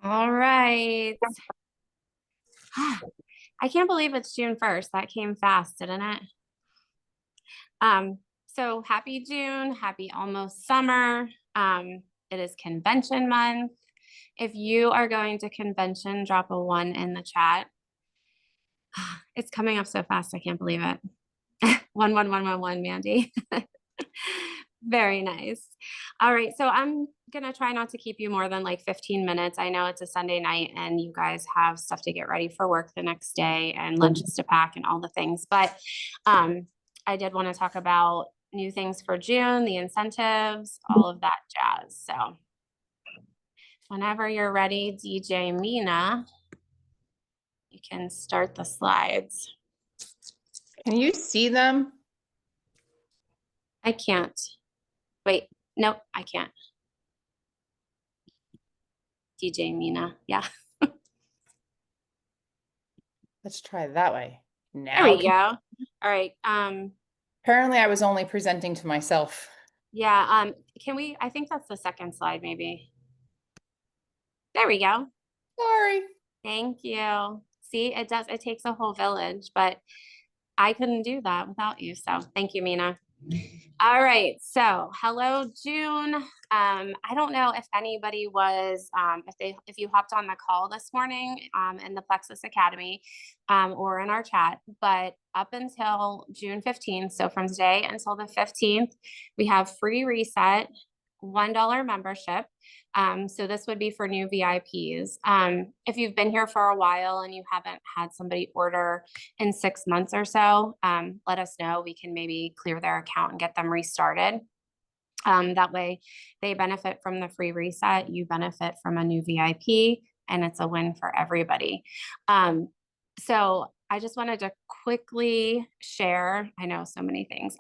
All right. I can't believe it's June 1st. That came fast, didn't it? So happy June, happy almost summer. It is convention month. If you are going to convention, drop a one in the chat. It's coming up so fast. I can't believe it. One, one, one, one, one, Mandy. Very nice. All right. So I'm going to try not to keep you more than like 15 minutes. I know it's a Sunday night and you guys have stuff to get ready for work the next day and lunches to pack and all the things. But I did want to talk about new things for June, the incentives, all of that jazz. So whenever you're ready, DJ Mina, you can start the slides. Can you see them? I can't. Wait, nope, I can't. DJ Mina, yeah. Let's try it that way. There Now, we go. All right. apparently I was only presenting to myself. Yeah, can we, I think that's the second slide, maybe. There we go. Sorry. Thank you. See, it takes a whole village, but I couldn't do that without you. So thank you, Mina. All right. So hello, June. I don't know if anybody was, if you hopped on the call this morning in the Plexus Academy or in our chat, but up until June 15th, so from today until the 15th, we have free reset, $1 membership. So this would be for new VIPs. If you've been here for a while and you haven't had somebody order in 6 months or so, let us know. We can maybe clear their account and get them restarted. That way they benefit from the free reset, you benefit from a new VIP, and it's a win for everybody. So I just wanted to quickly share, I know so many things,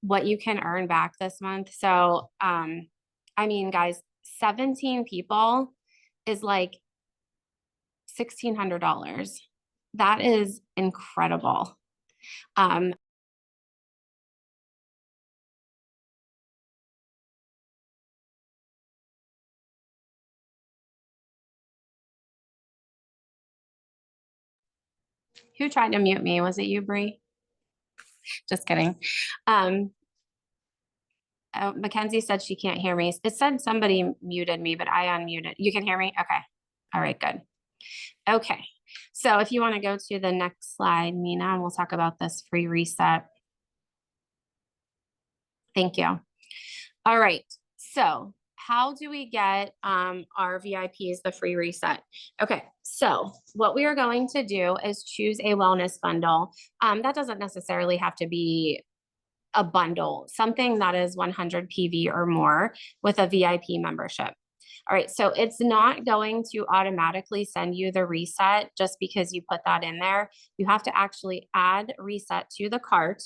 what you can earn back this month. So, I mean, guys, 17 people is like $1,600. That is incredible. Who tried to mute me? Was it you, Bree? Just kidding. Mackenzie said she can't hear me. It said somebody muted me, but I unmuted. You can hear me? Okay. All right, good. Okay. So if you want to go to the next slide, Mina, and we'll talk about this free reset. Thank you. All right. So how do we get our VIPs the free reset? Okay, so what we are going to do is choose a wellness bundle. That doesn't necessarily have to be a bundle, something that is 100 PV or more with a VIP membership. All right, so it's not going to automatically send you the reset just because you put that in there. You have to actually add reset to the cart,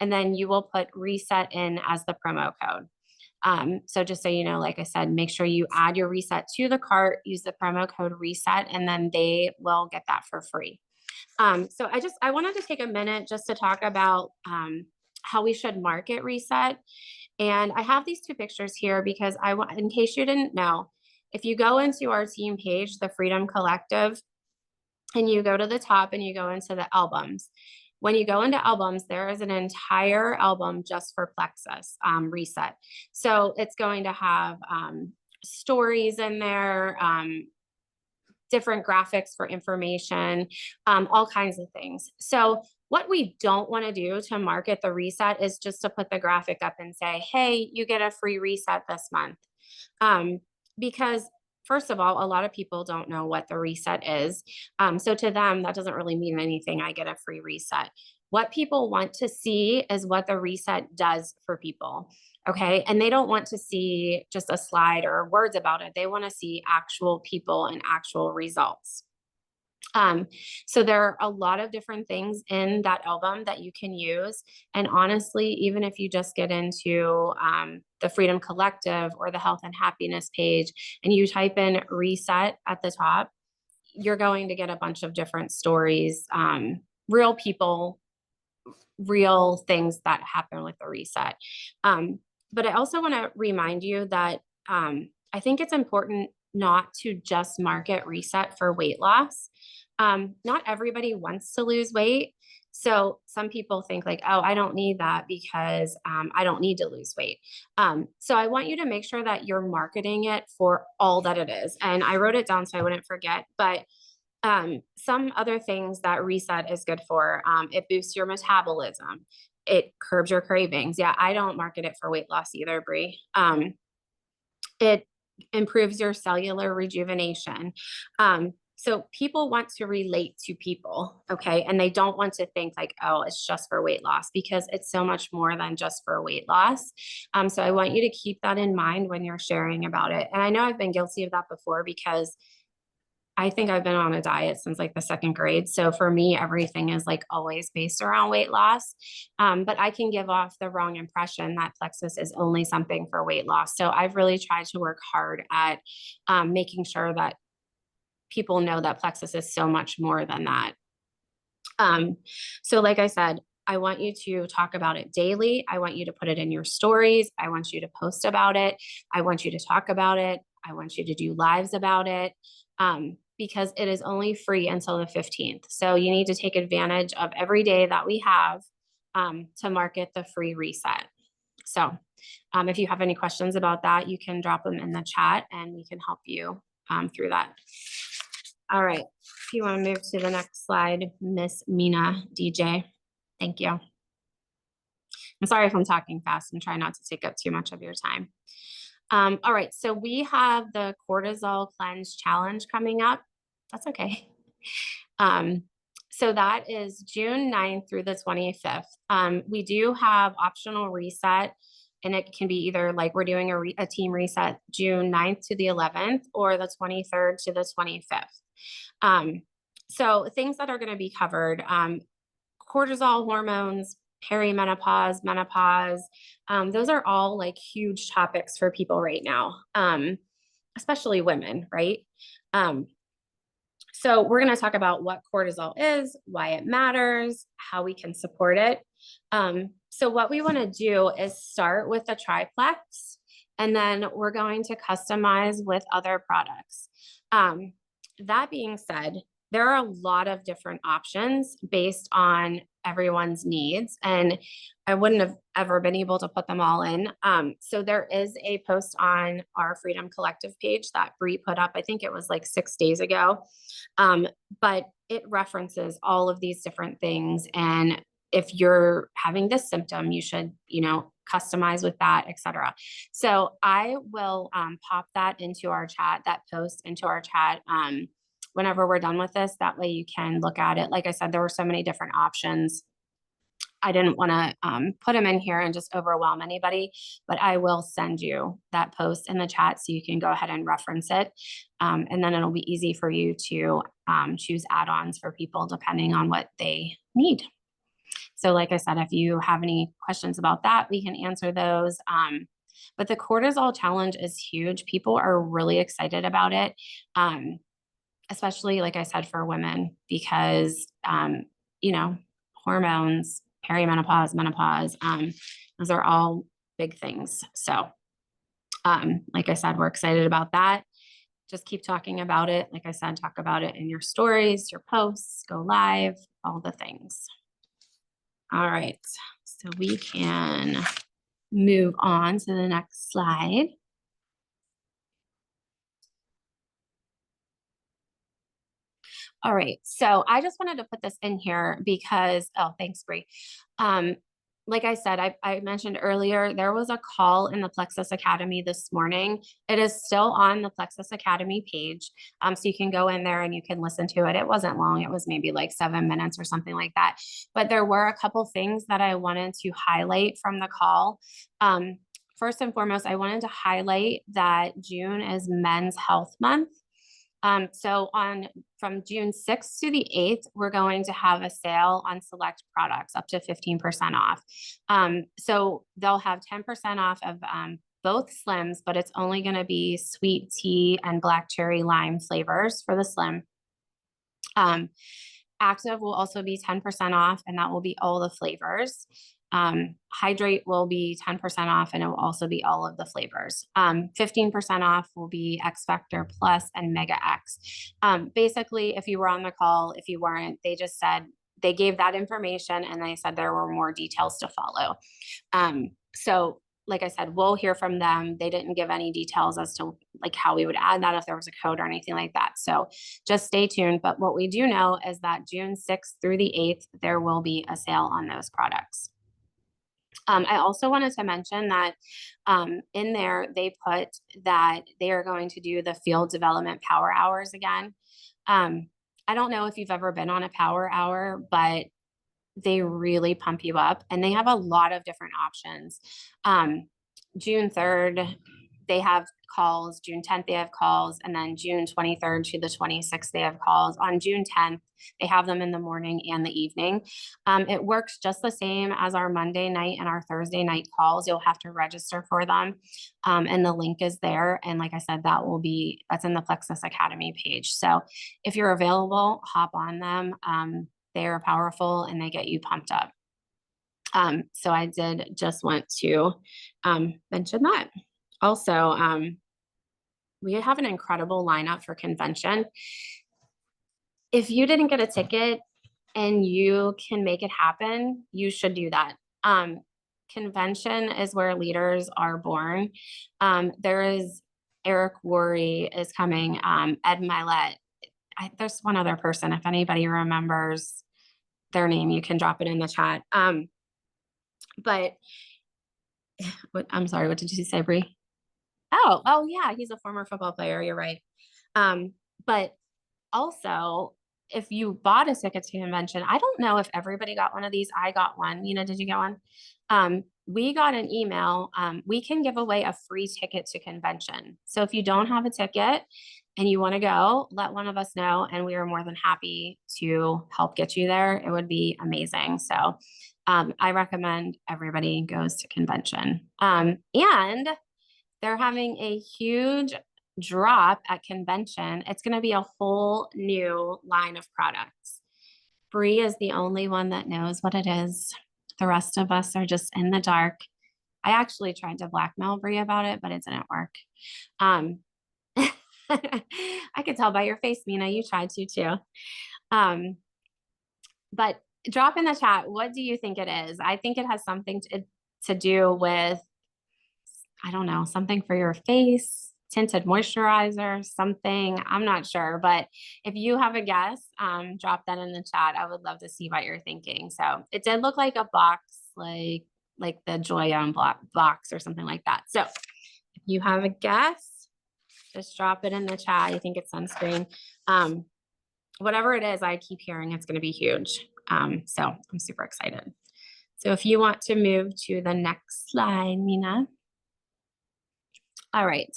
and then you will put reset in as the promo code. So just so you know, like I said, make sure you add your reset to the cart, use the promo code reset, and then they will get that for free. So I wanted to take a minute just to talk about how we should market reset. And I have these two pictures here because in case you didn't know, if you go into our team page, the Freedom Collective, and you go to the top and you go into the albums, when you go into albums, there is an entire album just for Plexus reset. So it's going to have stories in there, different graphics for information, all kinds of things. So what we don't want to do to market the reset is just to put the graphic up and say, hey, you get a free reset this month. Because first of all, a lot of people don't know what the reset is. So to them, that doesn't really mean anything. I get a free reset. What people want to see is what the reset does for people. Okay. And they don't want to see just a slide or words about it. They want to see actual people and actual results. So there are a lot of different things in that album that you can use. And honestly, even if you just get into the Freedom Collective or the Health and Happiness page and you type in reset at the top, you're going to get a bunch of different stories, real people, real things that happen with the reset. But I also want to remind you that I think it's important not to just market Reset for weight loss. Not everybody wants to lose weight. So some people think like, oh, I don't need that because I don't need to lose weight. So I want you to make sure that you're marketing it for all that it is. And I wrote it down so I wouldn't forget, but some other things that Reset is good for, it boosts your metabolism. It curbs your cravings. Yeah, I don't market it for weight loss either, Brie. It improves your cellular rejuvenation. So people want to relate to people, okay? And they don't want to think like, oh, it's just for weight loss, because it's so much more than just for weight loss. So I want you to keep that in mind when you're sharing about it. And I know I've been guilty of that before, because I think I've been on a diet since like the second grade. So for me, everything is like always based around weight loss. But I can give off the wrong impression that Plexus is only something for weight loss. So I've really tried to work hard at making sure that people know that Plexus is so much more than that. So like I said, I want you to talk about it daily. I want you to put it in your stories. I want you to post about it. I want you to talk about it. I want you to do lives about it. Because it is only free until the 15th. So you need to take advantage of every day that we have to market the free Reset. So if you have any questions about that, you can drop them in the chat and we can help you through that. All right, if you want to move to the next slide, Miss Mina DJ. Thank you. I'm sorry if I'm talking fast and try not to take up too much of your time. All right, so we have the cortisol cleanse challenge coming up. That's okay. So that is June 9th through the 25th. We do have optional Reset, and it can be either like we're doing a team Reset June 9th to the 11th or the 23rd to the 25th. So things that are going to be covered, cortisol hormones, perimenopause, menopause. Those are all like huge topics for people right now, especially women, right? So we're going to talk about what cortisol is, why it matters, how we can support it. So what we want to do is start with the triplex, and then we're going to customize with other products. That being said, there are a lot of different options based on everyone's needs, and I wouldn't have ever been able to put them all in. So there is a post on our Freedom Collective page that Bree put up. I think it was like 6 days ago. But it references all of these different things. And if you're having this symptom, you should, customize with that, etc. So I will pop that into our chat, that post into our chat whenever we're done with this. That way you can look at it. Like I said, there were so many different options. I didn't want to put them in here and just overwhelm anybody, but I will send you that post in the chat so you can go ahead and reference it. And then it'll be easy for you to choose add-ons for people depending on what they need. So like I said, if you have any questions about that, we can answer those. But the cortisol challenge is huge. People are really excited about it, especially like I said, for women, because, hormones, perimenopause, menopause, those are all big things. So, like I said, we're excited about that. Just keep talking about it. Like I said, talk about it in your stories, your posts, go live, all the things. All right, so we can move on to the next slide. All right, so I just wanted to put this in here because, oh, thanks, Bree. Like I said, I mentioned earlier, there was a call in the Plexus Academy this morning. It is still on the Plexus Academy page. So you can go in there and you can listen to it. It wasn't long. It was maybe like 7 minutes or something like that. But there were a couple things that I wanted to highlight from the call. First and foremost, I wanted to highlight that June is Men's Health Month. So from June 6th to the 8th, we're going to have a sale on select products up to 15% off. So they'll have 10% off of both Slims, but it's only going to be sweet tea and black cherry lime flavors for the Slim. Active will also be 10% off, and that will be all the flavors. Hydrate will be 10% off, and it will also be all of the flavors. 15% off will be X Factor Plus and Mega X. Basically, if you were on the call, if you weren't, they just said they gave that information and they said there were more details to follow. So like I said, we'll hear from them. They didn't give any details as to like how we would add that, if there was a code or anything like that. So just stay tuned. But what we do know is that June 6th through the 8th, there will be a sale on those products. I also wanted to mention that in there, they put that they are going to do the field development power hours again. I don't know if you've ever been on a power hour, but they really pump you up, and they have a lot of different options. June 3rd, they have calls. June 10th, they have calls. And then June 23rd to the 26th, they have calls. On June 10th, they have them in the morning and the evening. It works just the same as our Monday night and our Thursday night calls. You'll have to register for them. And the link is there. And like I said, that's in the Plexus Academy page. So if you're available, hop on them. They are powerful and they get you pumped up. So I did just want to mention that. Also, we have an incredible lineup for convention. If you didn't get a ticket and you can make it happen, you should do that. Convention is where leaders are born. There is Eric Worre is coming, Ed Milet. There's one other person. If anybody remembers their name, you can drop it in the chat. But I'm sorry, what did you say, Bree? Oh yeah, he's a former football player. You're right. But also, if you bought a ticket to convention, I don't know if everybody got one of these. I got one. Did you get one? We got an email. We can give away a free ticket to convention. So if you don't have a ticket and you want to go, let one of us know, and we are more than happy to help get you there. It would be amazing. So I recommend everybody goes to convention. And they're having a huge drop at convention. It's going to be a whole new line of products. Bree is the only one that knows what it is. The rest of us are just in the dark. I actually tried to blackmail Bree about it, but it didn't work. I could tell by your face, Mina, you tried to too. But drop in the chat, what do you think it is? I think it has something to do with, I don't know, something for your face, tinted moisturizer, something. I'm not sure, but if you have a guess, drop that in the chat. I would love to see what you're thinking. So it did look like a box, like the Joya box or something like that. So if you have a guess, just drop it in the chat. I think it's sunscreen. Whatever it is, I keep hearing it's going to be huge. So I'm super excited. So if you want to move to the next slide, Mina. All right.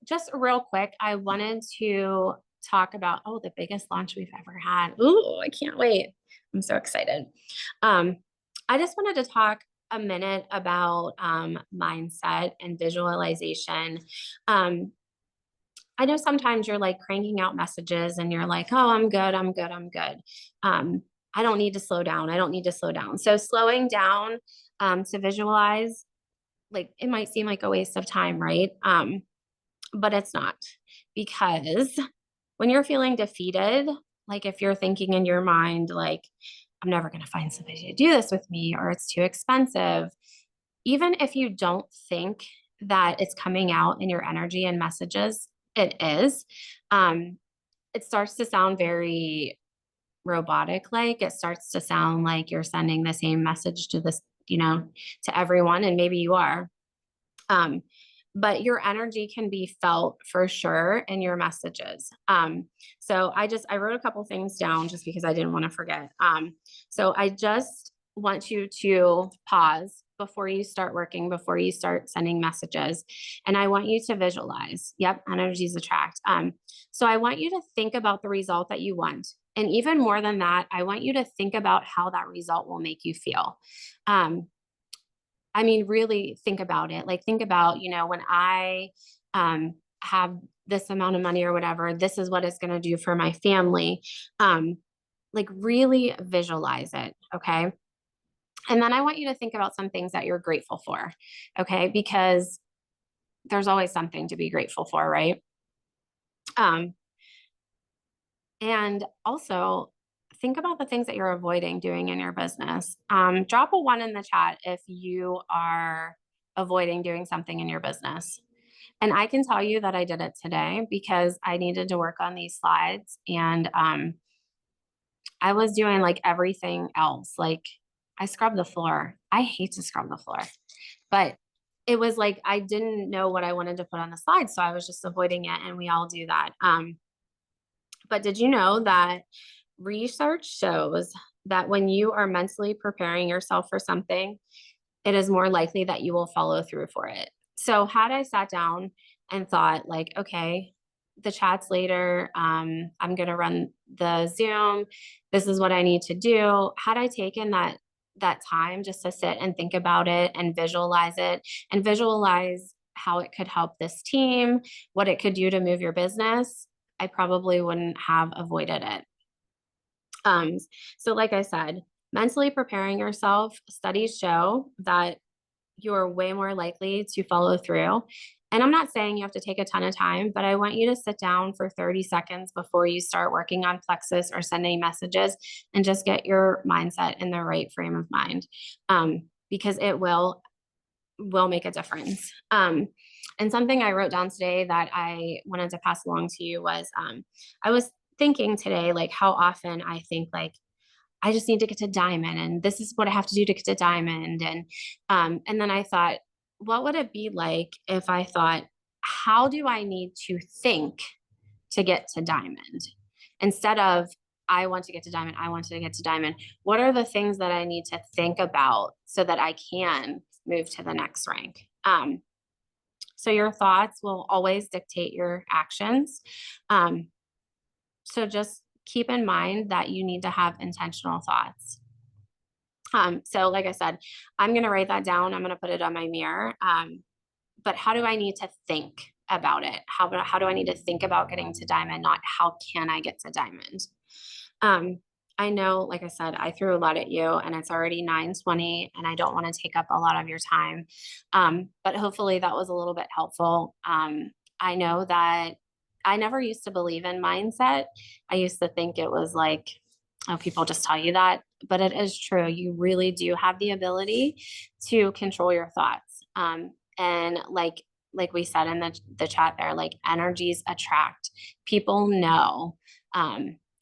Just real quick, I wanted to talk about, the biggest launch we've ever had. Ooh, I can't wait. I'm so excited. I just wanted to talk a minute about mindset and visualization. I know sometimes you're like cranking out messages and you're like, oh, I'm good. I don't need to slow down. So slowing down to visualize, like it might seem like a waste of time, right? But it's not, because when you're feeling defeated, like if you're thinking in your mind, like, I'm never going to find somebody to do this with me, or it's too expensive, even if you don't think that it's coming out in your energy and messages, it is. It starts to sound very robotic, like it starts to sound like you're sending the same message to this, to everyone, and maybe you are. But your energy can be felt for sure in your messages. So I wrote a couple things down just because I didn't want to forget. So I just want you to pause before you start working, before you start sending messages. And I want you to visualize. Yep, energies attract. So I want you to think about the result that you want. And even more than that, I want you to think about how that result will make you feel. Really think about it. Like think about, when I have this amount of money or whatever, this is what it's going to do for my family. Like really visualize it. Okay. And then I want you to think about some things that you're grateful for. Okay. Because there's always something to be grateful for, right? Um, and also think about the things that you're avoiding doing in your business. Drop a 1 in the chat if you are avoiding doing something in your business. And I can tell you that I did it today because I needed to work on these slides, and I was doing like everything else. Like I scrubbed the floor. I hate to scrub the floor, but it was like I didn't know what I wanted to put on the slide, so I was just avoiding it, and we all do that. But did you know that research shows that when you are mentally preparing yourself for something, it is more likely that you will follow through for it. So had I sat down and thought like, okay, the chat's later, I'm going to run the Zoom. This is what I need to do. Had I taken that time just to sit and think about it and visualize how it could help this team, what it could do to move your business, I probably wouldn't have avoided it. So like I said, mentally preparing yourself, studies show that you're way more likely to follow through. And I'm not saying you have to take a ton of time, but I want you to sit down for 30 seconds before you start working on Plexus or sending messages and just get your mindset in the right frame of mind. Because it will make a difference. And something I wrote down today that I wanted to pass along to you was I was thinking today, like how often I think like, I just need to get to diamond and this is what I have to do to get to diamond. And then I thought, what would it be like if I thought, how do I need to think to get to diamond? Instead of I want to get to diamond, I want to get to diamond. What are the things that I need to think about so that I can move to the next rank? So your thoughts will always dictate your actions. So just keep in mind that you need to have intentional thoughts. So like I said, I'm going to write that down. I'm going to put it on my mirror. But how do I need to think about it? How do I need to think about getting to diamond? Not how can I get to diamond? I know, like I said, I threw a lot at you and it's already 9:20 and I don't want to take up a lot of your time. But hopefully that was a little bit helpful. I know that I never used to believe in mindset. I used to think it was like, oh, people just tell you that, but it is true. You really do have the ability to control your thoughts. And like we said in the chat there, like energies attract. People know,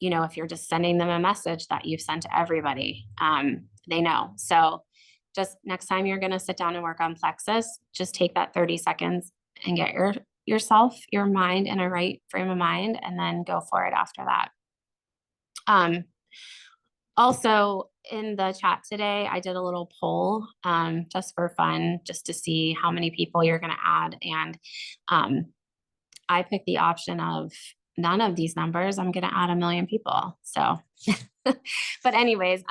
if you're just sending them a message that you've sent to everybody, they know. So just next time you're going to sit down and work on Plexus, just take that 30 seconds and get your mind in a right frame of mind, and then go for it after that. Also in the chat today, I did a little poll just for fun, just to see how many people you're going to add. And I picked the option of none of these numbers. I'm going to add 1 million people. So, but anyways,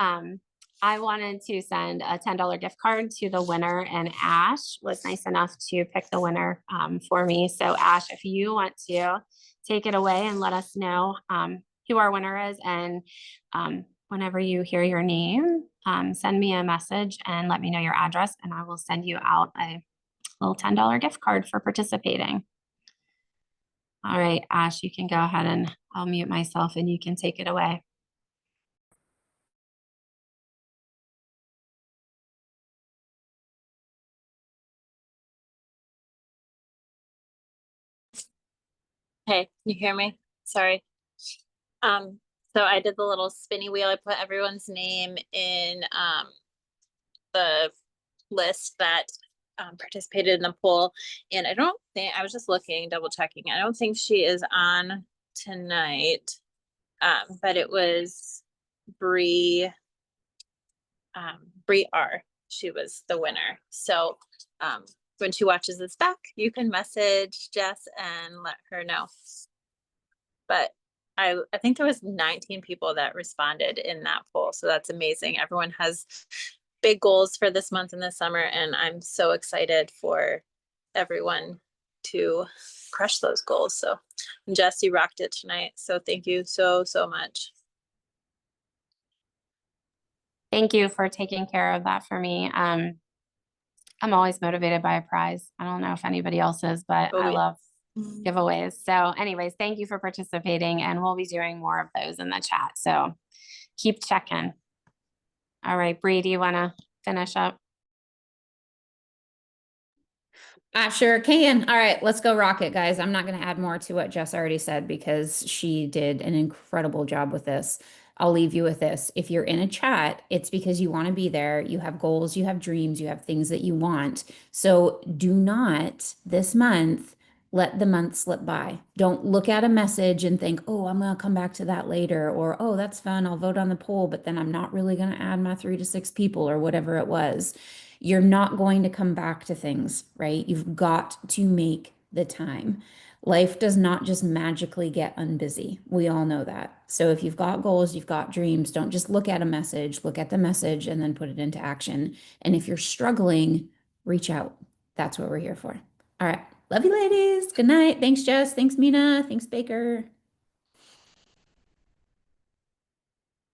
I wanted to send a $10 gift card to the winner, and Ash was nice enough to pick the winner for me. So Ash, if you want to take it away and let us know who our winner is, and whenever you hear your name, send me a message and let me know your address, and I will send you out a little $10 gift card for participating. All right, Ash, you can go ahead and I'll mute myself and you can take it away. Hey, you hear me? Sorry. So I did the little spinny wheel. I put everyone's name in the list that participated in the poll. And I don't think, I was just looking, double checking. I don't think she is on tonight. But it was Bree R. She was the winner. So when she watches this back, you can message Jess and let her know. But I think there was 19 people that responded in that poll. So that's amazing. Everyone has big goals for this month and this summer. And I'm so excited for everyone to crush those goals. So Jess, you rocked it tonight. So thank you so much. Thank you for taking care of that for me. I'm always motivated by a prize. I don't know if anybody else is, but Oh, I yeah. love giveaways. So anyways, thank you for participating and we'll be doing more of those in the chat. So keep checking. All right, Bree, do you want to finish up? I sure can. All right, let's go rock it, guys. I'm not going to add more to what Jess already said because she did an incredible job with this. I'll leave you with this. If you're in a chat, it's because you want to be there. You have goals, you have dreams, you have things that you want. So do not this month let the month slip by. Don't look at a message and think, oh, I'm going to come back to that later. Or, oh, that's fun. I'll vote on the poll, but then I'm not really going to add my 3 to 6 people or whatever it was. You're not going to come back to things, right? You've got to make the time. Life does not just magically get unbusy. We all know that. So if you've got goals, you've got dreams, don't just look at a message, look at the message and then put it into action. And if you're struggling, reach out. That's what we're here for. All right. Love you, ladies. Good night. Thanks, Jess. Thanks, Mina. Thanks, Baker.